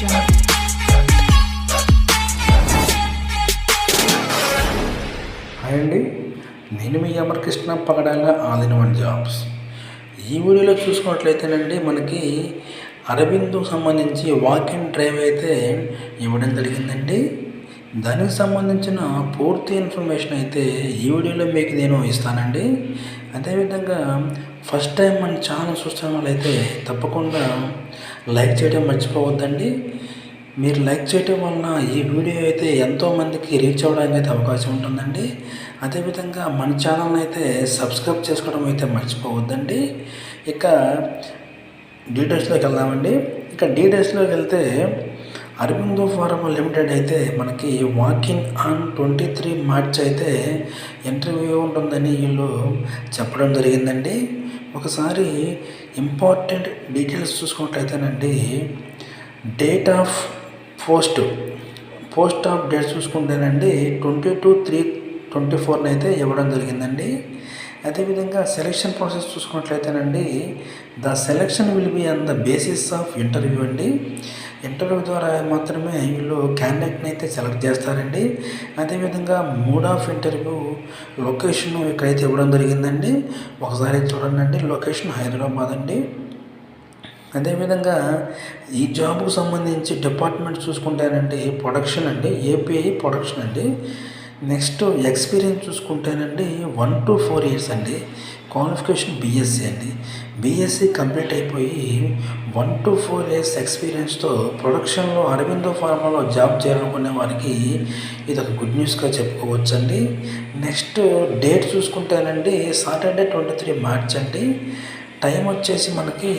Hi అండి, నేను మీ అమరకృష్ణ పగడాల all in one jobs. ఈ వీడియోలో చూసుకున్నట్లయితేనండి మనకి అరబిందోకు సంబంధించి వాక్ ఇన్ డ్రైవ్ అయితే ఇవ్వడం జరిగిందండి. దానికి సంబంధించిన పూర్తి ఇన్ఫర్మేషన్ అయితే ఈ వీడియోలో మీకు నేను ఇస్తానండి. అదేవిధంగా ఫస్ట్ టైం మన ఛానల్ చూస్తున్న వాళ్ళైతే తప్పకుండా లైక్ చేయడం మర్చిపోవద్దండి. మీరు లైక్ చేయడం వలన ఈ వీడియో అయితే ఎంతోమందికి రీచ్ అవ్వడానికి అయితే అవకాశం ఉంటుందండి. అదేవిధంగా మన ఛానల్ని అయితే సబ్స్క్రైబ్ చేసుకోవడం అయితే మర్చిపోవద్దండి. ఇక డీటెయిల్స్లోకి వెళ్దామండి. ఇక డీటెయిల్స్లోకి వెళ్తే అరబిందో ఫార్మా లిమిటెడ్ అయితే మనకి వాకిన్ ఆన్ 23 మార్చ్ అయితే ఇంటర్వ్యూ ఉంటుందని వీళ్ళు చెప్పడం జరిగిందండి. ఒకసారి ఇంపార్టెంట్ డీటెయిల్స్ చూసుకున్నట్లయితేనండి, date of post of date చూసుకుంటేనండి 22/3/24 అయితే ఇవ్వడం జరిగిందండి. అదేవిధంగా సెలెక్షన్ ప్రాసెస్ చూసుకున్నట్లయితేనండి, the selection will be on the basis of interview అండి. ఇంటర్వ్యూ ద్వారా మాత్రమే వీళ్ళు క్యాండిడేట్ని అయితే సెలెక్ట్ చేస్తారండి. అదేవిధంగా మోడ్ ఆఫ్ ఇంటర్వ్యూ లొకేషన్ ఇక్కడైతే ఇవ్వడం జరిగిందండి. ఒకసారి చూడండి, లొకేషన్ హైదరాబాద్ అండి. అదేవిధంగా ఈ జాబ్కు సంబంధించి డిపార్ట్మెంట్ చూసుకుంటేనండి ప్రొడక్షన్ అండి, ఏపీఐ ప్రొడక్షన్ అండి. నెక్స్ట్ ఎక్స్పీరియన్స్ చూసుకుంటేనండి 1 to 4 years అండి. క్వాలిఫికేషన్ బీఎస్సీ అండి. బీఎస్సీ కంప్లీట్ అయిపోయి 1 to 4 years ఎక్స్పీరియన్స్తో ప్రొడక్షన్లో అరబిందో ఫార్మాలో జాబ్ చేయాలనుకునే వారికి ఇది ఒక గుడ్ న్యూస్గా చెప్పుకోవచ్చండి. నెక్స్ట్ డేట్ చూసుకుంటేనండి సాటర్డే 23 మార్చ్ అండి. టైం వచ్చేసి మనకి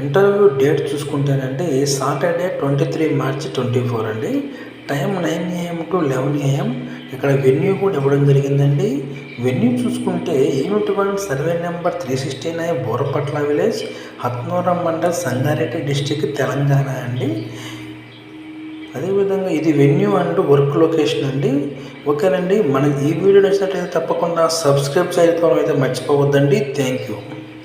ఇంటర్వ్యూ డేట్ చూసుకుంటేనండి సాటర్డే 23 మార్చ్ 24 అండి. Time 9 AM to 11 AM. ఇక్కడ వెన్యూ కూడా ఇవ్వడం జరిగిందండి. వెన్యూ చూసుకుంటే unit 1 survey number 369 Borapatla village, Hathnoora mandal, Sangareddy district, Telangana అండి. అదేవిధంగా ఇది వెన్యూ అండ్ వర్క్ లొకేషన్ అండి. ఓకేనండి, మన ఈ వీడియో నచ్చినట్లయితే తప్పకుండా సబ్స్క్రైబ్ చేయడం అయితే మర్చిపోవద్దండి. Thank you.